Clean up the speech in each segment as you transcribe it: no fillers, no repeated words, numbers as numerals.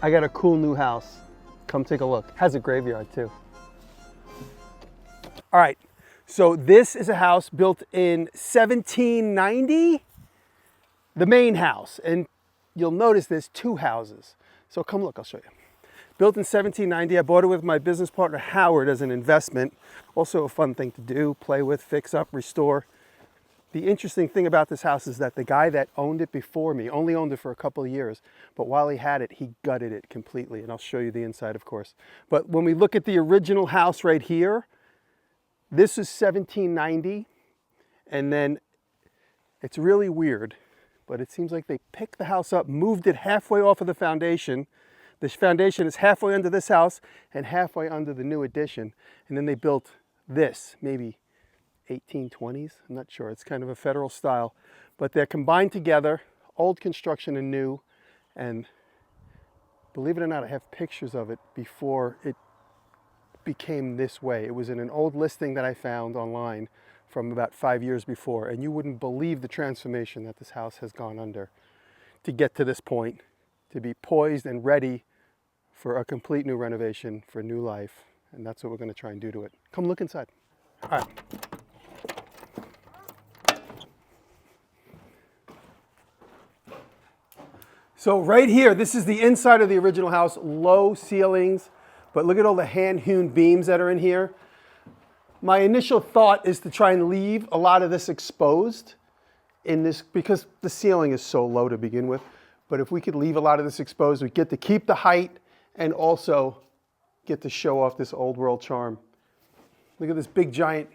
I got a cool new house. Come take a look. Has a graveyard too. All right, so this is a house built in 1790, the main house. And you'll notice there's two houses. So come look, I'll show you. Built in 1790, I bought it with my business partner Howard as an investment. Also a fun thing to do, play with, fix up, restore. The interesting thing about this house is that the guy that owned it before me only owned it for a couple of years, but while he had it, he gutted it completely, and I'll show you the inside, of course. But when we look at the original house right here, this is 1790, and then it's really weird, but it seems like they picked the house up, moved it halfway off of the foundation. This foundation is halfway under this house and halfway under the new addition, and then they built this, maybe 1820s, I'm not sure. It's kind of a federal style, but they're combined together, old construction and new, and believe it or not, I have pictures of it before it became this way. It was in an old listing that I found online from about 5 years before, and you wouldn't believe the transformation that this house has gone under to get to this point, to be poised and ready for a complete new renovation, for new life, and that's what we're going to try and do to it. Come look inside. All right. So right here, this is the inside of the original house, low ceilings, but look at all the hand-hewn beams that are in here. My initial thought is to try and leave a lot of this exposed in this, because the ceiling is so low to begin with. But if we could leave a lot of this exposed, we get to keep the height and also get to show off this old world charm. Look at this big giant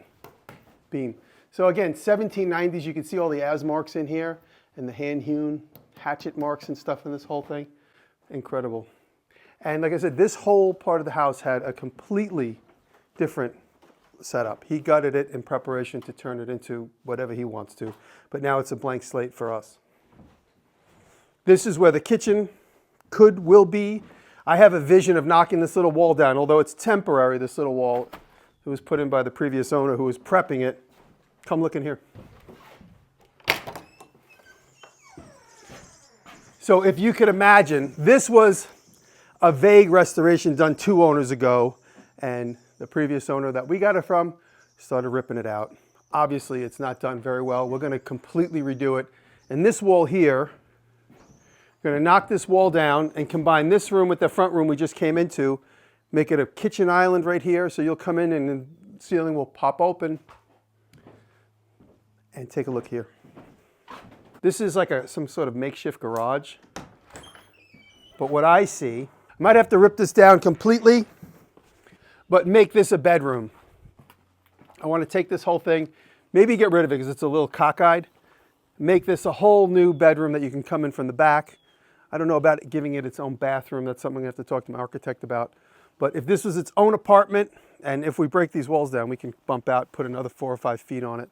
beam. So again, 1790s, you can see all the as marks in here and the hand-hewn hatchet marks and stuff in this whole thing. Incredible. And like I said, this whole part of the house had a completely different setup. He gutted it in preparation to turn it into whatever he wants to, but now it's a blank slate for us. This is where the kitchen will be. I have a vision of knocking this little wall down, although it's temporary, this little wall. It was put in by the previous owner who was prepping it. Come look in here. So if you could imagine, this was a vague restoration done 2 owners ago, and the previous owner that we got it from started ripping it out. Obviously, it's not done very well. We're going to completely redo it. And this wall here, we're going to knock this wall down and combine this room with the front room we just came into, make it a kitchen island right here, so you'll come in and the ceiling will pop open. And take a look here. This is like some sort of makeshift garage. But what I see, I might have to rip this down completely, but make this a bedroom. I want to take this whole thing, maybe get rid of it because it's a little cockeyed. Make this a whole new bedroom that you can come in from the back. I don't know about giving it its own bathroom. That's something I have to talk to my architect about. But if this was its own apartment, and if we break these walls down, we can bump out, put another 4 or 5 feet on it.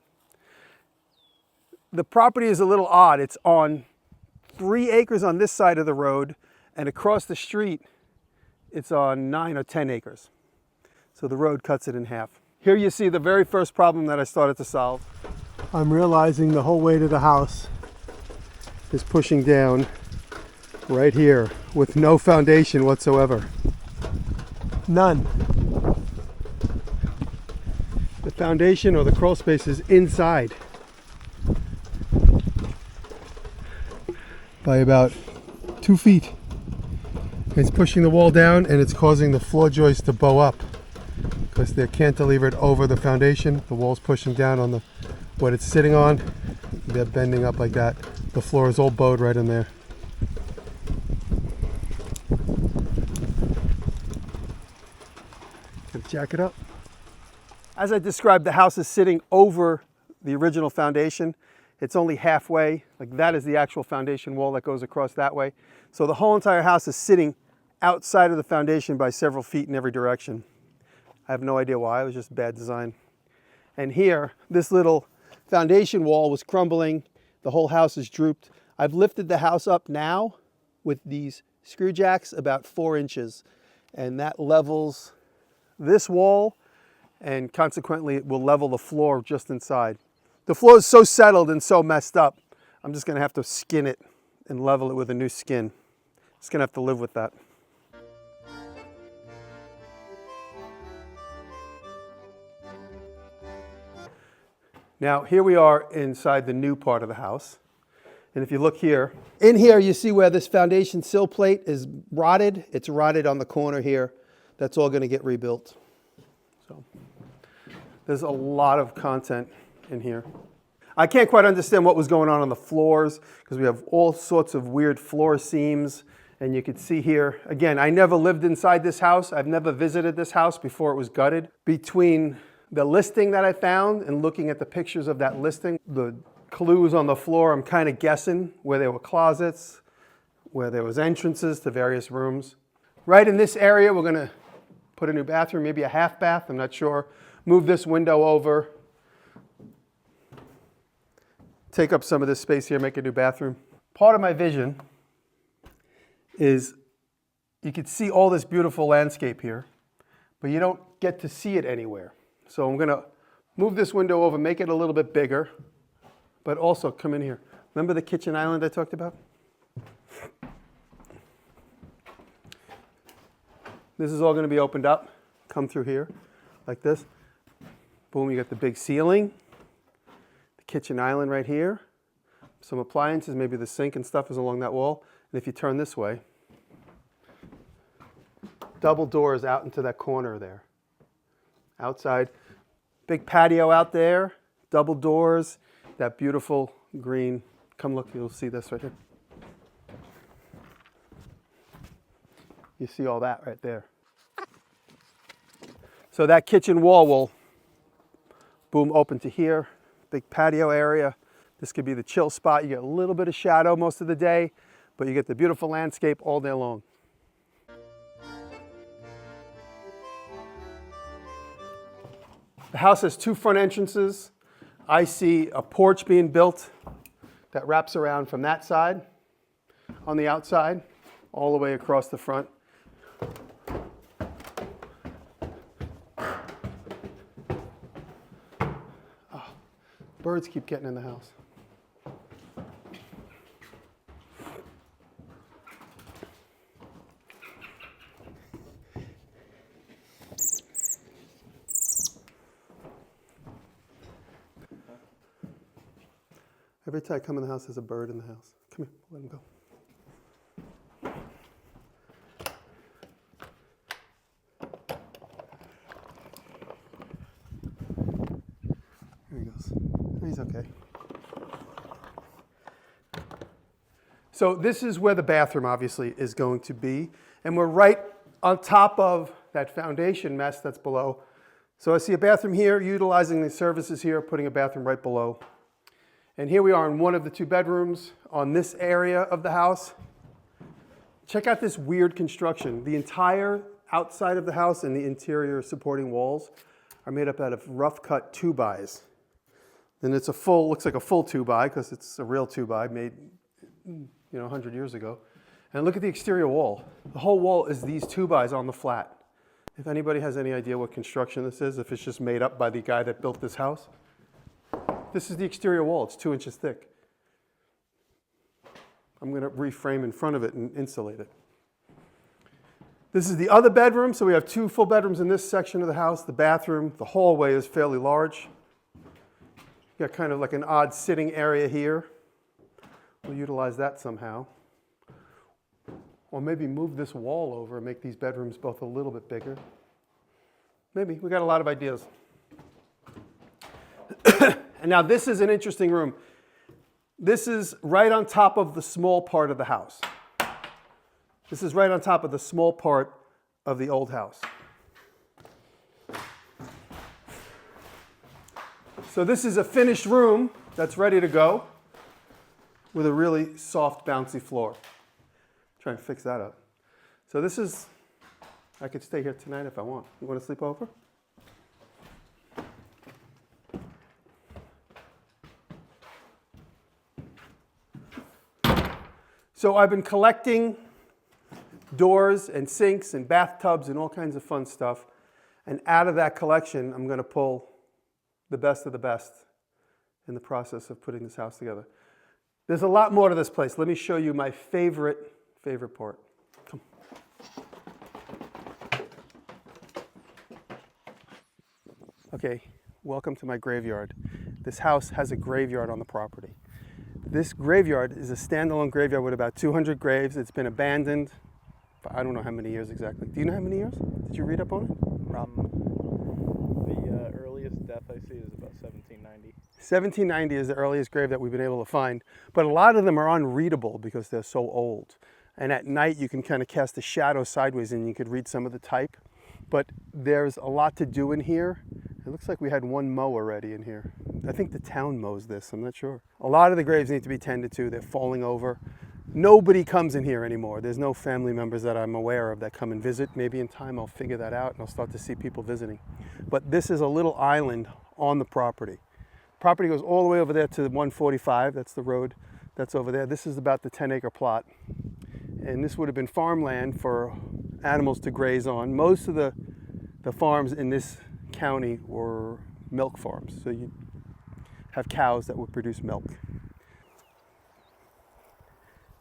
The property is a little odd. It's on 3 acres on this side of the road, and across the street, it's on 9 or 10 acres. So the road cuts it in half. Here you see the very first problem that I started to solve. I'm realizing the whole weight of the house is pushing down right here with no foundation whatsoever. None. The foundation or the crawl space is inside by about 2 feet. It's pushing the wall down and it's causing the floor joists to bow up because they're cantilevered over the foundation. The wall's pushing down on what it's sitting on. They're bending up like that. The floor is all bowed right in there. Gonna jack it up. As I described, the house is sitting over the original foundation. It's only halfway, like that is the actual foundation wall that goes across that way. So the whole entire house is sitting outside of the foundation by several feet in every direction. I have no idea why, it was just bad design. And here, this little foundation wall was crumbling. The whole house is drooped. I've lifted the house up now with these screw jacks about 4 inches, and that levels this wall, and consequently it will level the floor just inside. The floor is so settled and so messed up, I'm just gonna have to skin it and level it with a new skin. Just gonna have to live with that. Now, here we are inside the new part of the house. And if you look here, in here you see where this foundation sill plate is rotted. It's rotted on the corner here. That's all going to get rebuilt. So there's a lot of content in here. I can't quite understand what was going on the floors because we have all sorts of weird floor seams. And you can see here, again, I never lived inside this house. I've never visited this house before it was gutted. Between the listing that I found and looking at the pictures of that listing, the clues on the floor, I'm kind of guessing where there were closets, where there was entrances to various rooms. Right in this area, we're going to put a new bathroom, maybe a half bath, I'm not sure. Move this window over. Take up some of this space here, make a new bathroom. Part of my vision is you can see all this beautiful landscape here, but you don't get to see it anywhere. So I'm going to move this window over, make it a little bit bigger, but also come in here. Remember the kitchen island I talked about? This is all going to be opened up. Come through here like this. Boom, you got the big ceiling, the kitchen island right here, some appliances, maybe the sink and stuff is along that wall. And if you turn this way, double doors out into that corner there. Outside, big patio out there, double doors, that beautiful green. Come look, you'll see this right here. You see all that right there. So that kitchen wall will, boom, open to here. Big patio area. This could be the chill spot. You get a little bit of shadow most of the day, but you get the beautiful landscape all day long. The house has two front entrances. I see a porch being built that wraps around from that side on the outside all the way across the front. Oh, birds keep getting in the house. Every time I come in the house, there's a bird in the house. Come here, let him go. Here he goes. He's okay. So this is where the bathroom obviously is going to be. And we're right on top of that foundation mess that's below. So I see a bathroom here, utilizing the services here, putting a bathroom right below. And here we are in one of the two bedrooms on this area of the house. Check out this weird construction. The entire outside of the house and the interior supporting walls are made up out of rough cut 2x. And it's a full, looks like a full 2x because it's a real 2x made, 100 years ago. And look at the exterior wall. The whole wall is these 2x on the flat. If anybody has any idea what construction this is, if it's just made up by the guy that built this house. This is the exterior wall. It's 2 inches thick. I'm going to reframe in front of it and insulate it. This is the other bedroom. So we have two full bedrooms in this section of the house. The bathroom, the hallway is fairly large. You got kind of like an odd sitting area here. We'll utilize that somehow. Or maybe move this wall over and make these bedrooms both a little bit bigger. Maybe. We got a lot of ideas. And now this is an interesting room. This is right on top of the small part of the house. This is right on top of the small part of the old house. So this is a finished room that's ready to go with a really soft, bouncy floor. Try and fix that up. So this is, I could stay here tonight if I want. You want to sleep over? So I've been collecting doors and sinks and bathtubs and all kinds of fun stuff. And out of that collection, I'm going to pull the best of the best in the process of putting this house together. There's a lot more to this place. Let me show you my favorite part. Come. Okay, welcome to my graveyard. this house has a graveyard on the property. This graveyard is a standalone graveyard with about 200 graves. It's been abandoned for I don't know how many years exactly. Do you know how many years? Did you read up on it, Rob? The earliest death I see is about 1790. 1790 is the earliest grave that we've been able to find, but a lot of them are unreadable because they're so old. And at night you can kind of cast a shadow sideways and you could read some of the type. But there's a lot to do in here. It looks like we had one mow already in here. I think the town mows this, I'm not sure. A lot of the graves need to be tended to. They're falling over. Nobody comes in here anymore. There's no family members that I'm aware of that come and visit. Maybe in time I'll figure that out and I'll start to see people visiting. But this is a little island on the property. Property goes all the way over there to 145. That's the road that's over there. This is about the 10-acre plot. And this would have been farmland for animals to graze on. Most of the farms in this county were milk farms. So you have cows that would produce milk.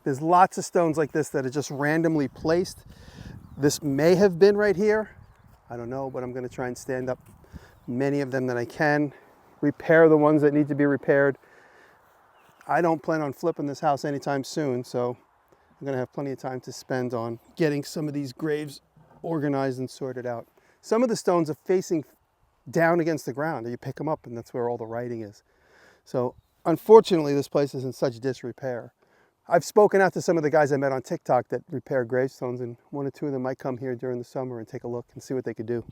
There's lots of stones like this that are just randomly placed. This may have been right here. I don't know, but I'm going to try and stand up many of them that I can. Repair the ones that need to be repaired. I don't plan on flipping this house anytime soon, so I'm going to have plenty of time to spend on getting some of these graves organized and sorted out. Some of the stones are facing down against the ground. You pick them up and that's where all the writing is. So unfortunately, this place is in such disrepair. I've spoken out to some of the guys I met on TikTok that repair gravestones, and one or two of them might come here during the summer and take a look and see what they could do.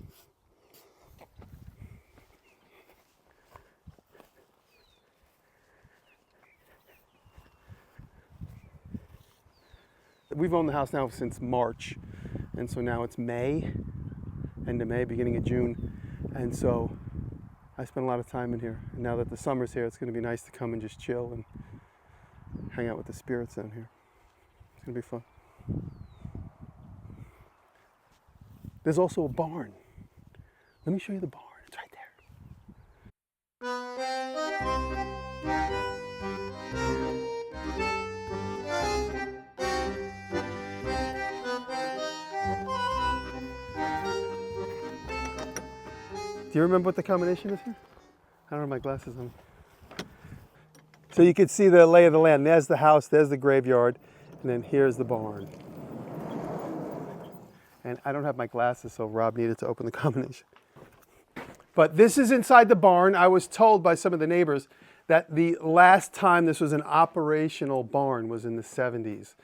We've owned the house now since March, and so now it's May, end of May, beginning of June, and so I spend a lot of time in here. And now that the summer's here, it's going to be nice to come and just chill and hang out with the spirits down here. It's going to be fun. There's also a barn. Let me show you the barn. It's right there. Do you remember what the combination is here? I don't have my glasses on. So you can see the lay of the land. There's the house, there's the graveyard, and then here's the barn. And I don't have my glasses, so Rob needed to open the combination. But this is inside the barn. I was told by some of the neighbors that the last time this was an operational barn was in the 70s.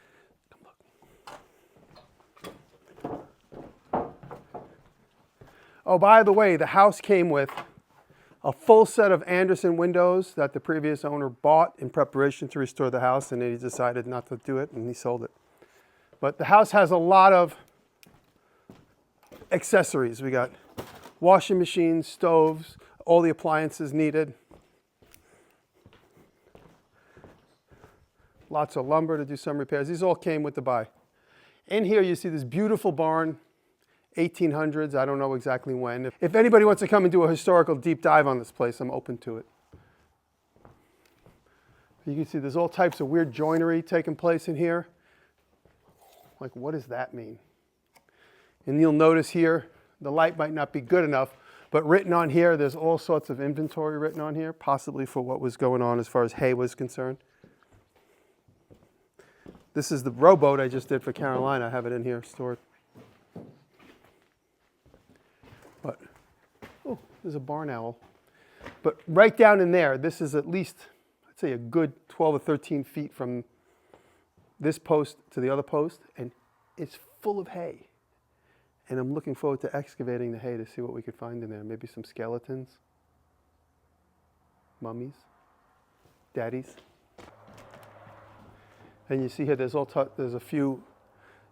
Oh, by the way, the house came with a full set of Anderson windows that the previous owner bought in preparation to restore the house, and then he decided not to do it and he sold it. But the house has a lot of accessories. We got washing machines, stoves, all the appliances needed. Lots of lumber to do some repairs. These all came with the buy. In here you see this beautiful barn. 1800s, I don't know exactly when. If anybody wants to come and do a historical deep dive on this place, I'm open to it. You can see there's all types of weird joinery taking place in here. Like, what does that mean? And you'll notice here, the light might not be good enough, but written on here, there's all sorts of inventory written on here, possibly for what was going on as far as hay was concerned. This is the rowboat I just did for Carolina. I have it in here stored. But, oh, there's a barn owl. But right down in there, this is at least, I'd say a good 12 or 13 feet from this post to the other post, and it's full of hay. And I'm looking forward to excavating the hay to see what we could find in there. Maybe some skeletons, mummies, daddies. And you see here, there's a few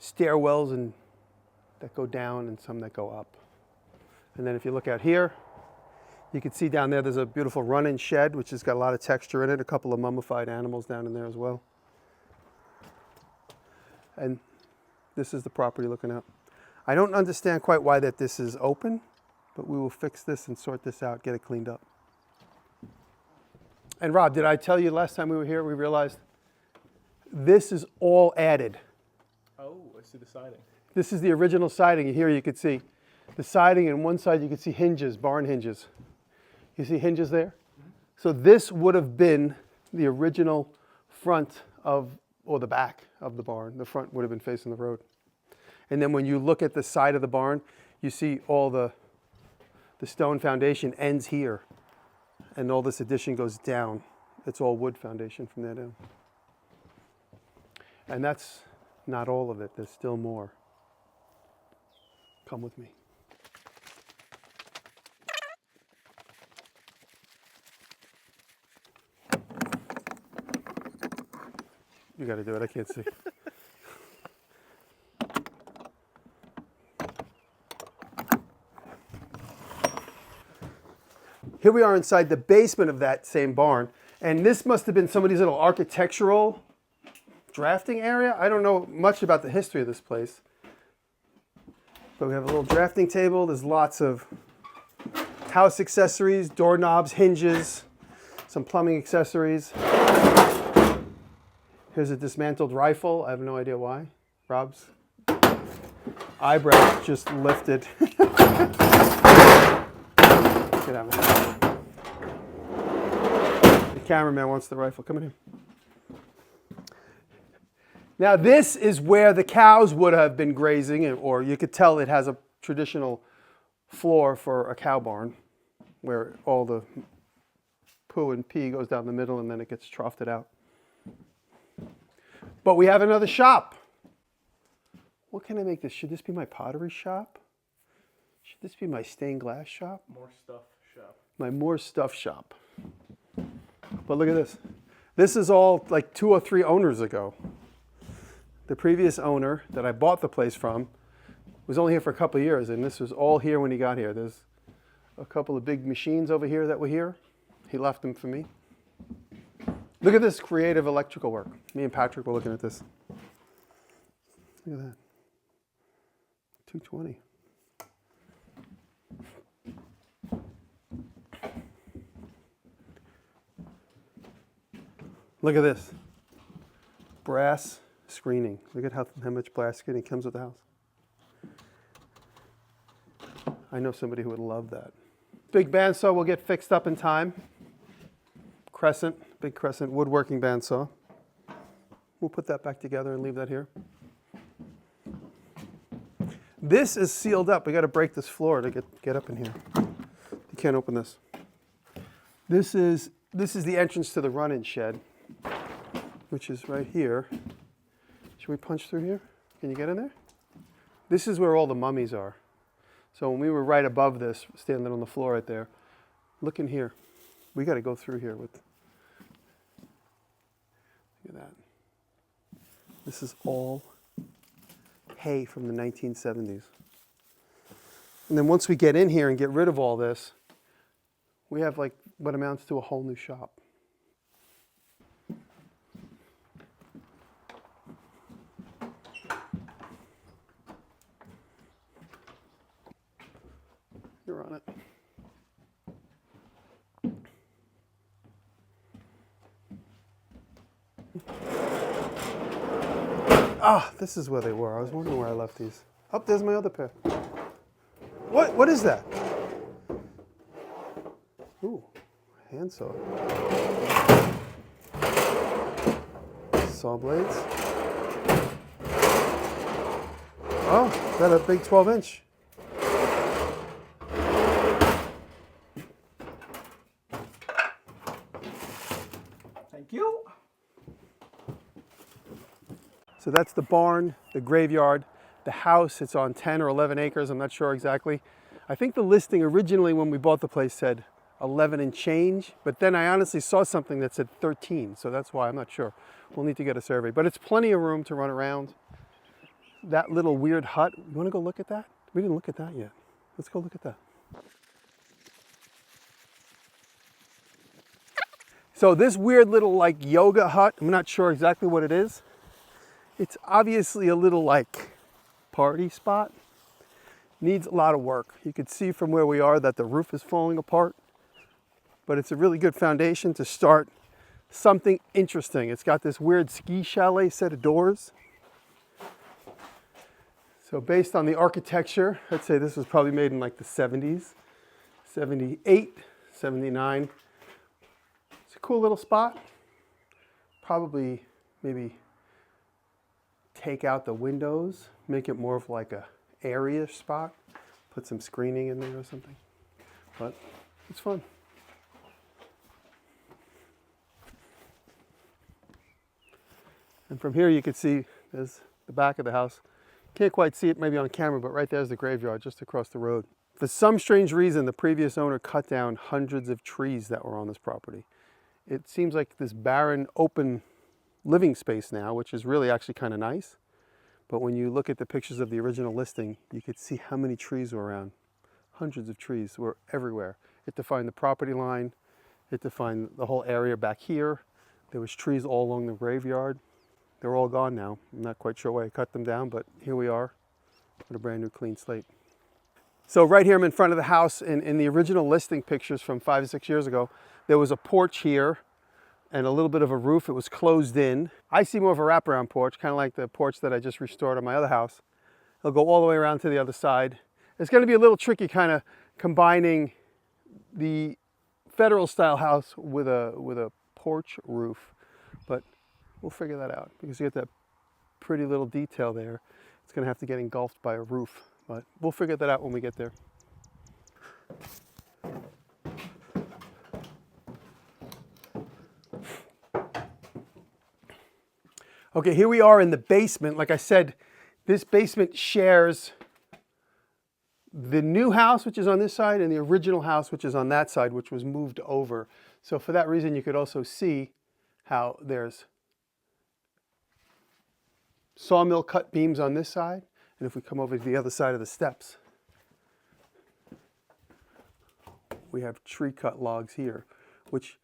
stairwells that go down and some that go up. And then if you look out here, you can see down there there's a beautiful run-in shed, which has got a lot of texture in it, a couple of mummified animals down in there as well. And this is the property looking out. I don't understand quite why that this is open, but we will fix this and sort this out, get it cleaned up. And Rob, did I tell you last time we were here, we realized this is all added. Oh, I see the siding. This is the original siding. Here you could see the siding, and one side you can see hinges, barn hinges. You see hinges there? So this would have been the original front of, or the back of the barn. The front would have been facing the road. And then when you look at the side of the barn, you see all the stone foundation ends here. And all this addition goes down. It's all wood foundation from there down. And that's not all of it. There's still more. Come with me. You got to do it. I can't see. Here we are inside the basement of that same barn. And this must have been somebody's little architectural drafting area. I don't know much about the history of this place. But we have a little drafting table. There's lots of house accessories, doorknobs, hinges, some plumbing accessories. Here's a dismantled rifle. I have no idea why. Rob's eyebrows just lifted. Get out, man. The cameraman wants the rifle. Come in here. Now this is where the cows would have been grazing, or you could tell it has a traditional floor for a cow barn, where all the poo and pee goes down the middle and then it gets troughed out. But we have another shop. What can I make this? Should this be my pottery shop? Should this be my stained glass shop? More stuff shop. My more stuff shop. But look at this. This is all like 2 or 3 owners ago. The previous owner that I bought the place from was only here for a couple of years, and this was all here when he got here. There's a couple of big machines over here that were here. He left them for me. Look at this creative electrical work. Me and Patrick were looking at this. Look at that. 220. Look at this. Brass screening. Look at how much brass screening comes with the house. I know somebody who would love that. Big bandsaw will get fixed up in time. Crescent, big crescent woodworking bandsaw. We'll put that back together and leave that here. This is sealed up. We got to break this floor to get up in here. You can't open this. This is the entrance to the run-in shed, which is right here. Should we punch through here? Can you get in there? This is where all the mummies are. So when we were right above this, standing on the floor right there, look in here. We got to go through here with. Look at that. This is all hay from the 1970s. And then once we get in here and get rid of all this, we have like what amounts to a whole new shop. You're on it. Ah, this is where they were. I was wondering where I left these. Oh, there's my other pair. What is that? Ooh, handsaw. Saw blades. Oh, is that a big 12-inch? Thank you. So that's the barn, the graveyard, the house. It's on 10 or 11 acres. I'm not sure exactly. I think the listing originally when we bought the place said 11 and change, but then I honestly saw something that said 13, so that's why I'm not sure. We'll need to get a survey, but it's plenty of room to run around. That little weird hut, you want to go look at that? We didn't look at that yet. Let's go look at that. So this weird little like yoga hut, I'm not sure exactly what it is. It's obviously a little like party spot. Needs a lot of work. You can see from where we are that the roof is falling apart, but it's a really good foundation to start something interesting. It's got this weird ski chalet set of doors. So based on the architecture, I'd say this was probably made in like the 70s, 78, 79. cool little spot. Probably maybe take out the windows, make it more of like a area spot. Put some screening in there or something. But it's fun. And from here you can see there's the back of the house. Can't quite see it maybe on camera, but right there's the graveyard just across the road. For some strange reason, the previous owner cut down hundreds of trees that were on this property. It seems like this barren, open living space now, which is really actually kind of nice. But when you look at the pictures of the original listing, you could see how many trees were around. Hundreds of trees were everywhere. It defined the property line. It defined the whole area back here. There was trees all along the graveyard. They're all gone now. I'm not quite sure why I cut them down, but here we are with a brand new clean slate. So right here I'm in front of the house. In the original listing pictures from 5 or 6 years ago, there was a porch here and a little bit of a roof. It was closed in. I see more of a wraparound porch, kind of like the porch that I just restored on my other house. It'll go all the way around to the other side. It's going to be a little tricky kind of combining the federal style house with a porch roof, but we'll figure that out because you get that pretty little detail there. It's going to have to get engulfed by a roof, but we'll figure that out when we get there. Okay, here we are in the basement. Like I said, this basement shares the new house, which is on this side, and the original house, which is on that side, which was moved over. So for that reason, you could also see how there's sawmill cut beams on this side. And if we come over to the other side of the steps, we have tree cut logs here, which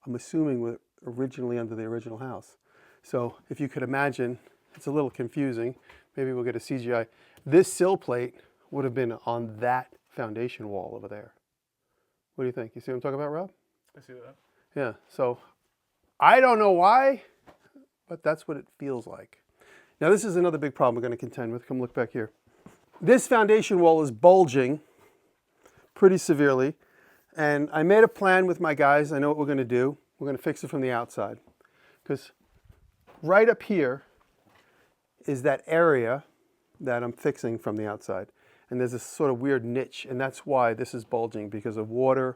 I'm assuming were originally under the original house. So if you could imagine, it's a little confusing. Maybe we'll get a CGI. This sill plate would have been on that foundation wall over there. What do you think? You see what I'm talking about, Rob? I see that. Yeah, so I don't know why, but that's what it feels like. Now this is another big problem we're going to contend with. Come look back here. This foundation wall is bulging pretty severely, and I made a plan with my guys. I know what we're going to do. We're going to fix it from the outside, because right up here is that area that I'm fixing from the outside. And there's this sort of weird niche, and that's why this is bulging, because of water,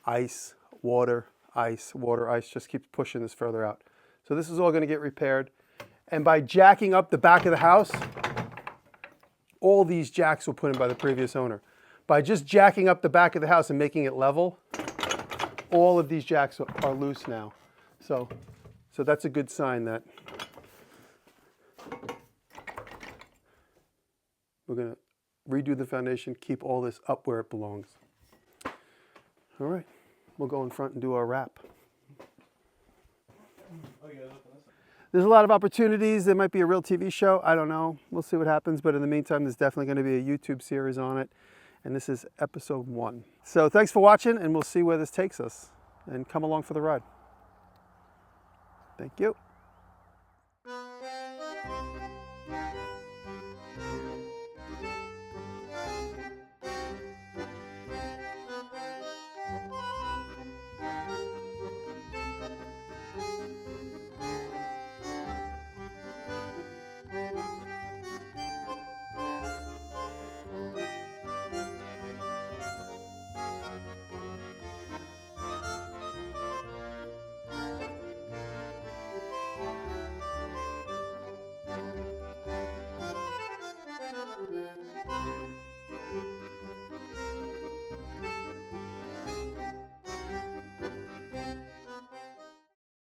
ice, water, ice, water, ice, just keeps pushing this further out. So this is all going to get repaired. And by jacking up the back of the house, all these jacks were put in by the previous owner. By just jacking up the back of the house and making it level, all of these jacks are loose now. So that's a good sign that we're going to redo the foundation, keep all this up where it belongs. All right, we'll go in front and do our wrap. There's a lot of opportunities. There might be a real TV show. I don't know. We'll see what happens. But in the meantime, there's definitely going to be a YouTube series on it. And this is episode 1. So thanks for watching, and we'll see where this takes us. And come along for the ride. Thank you.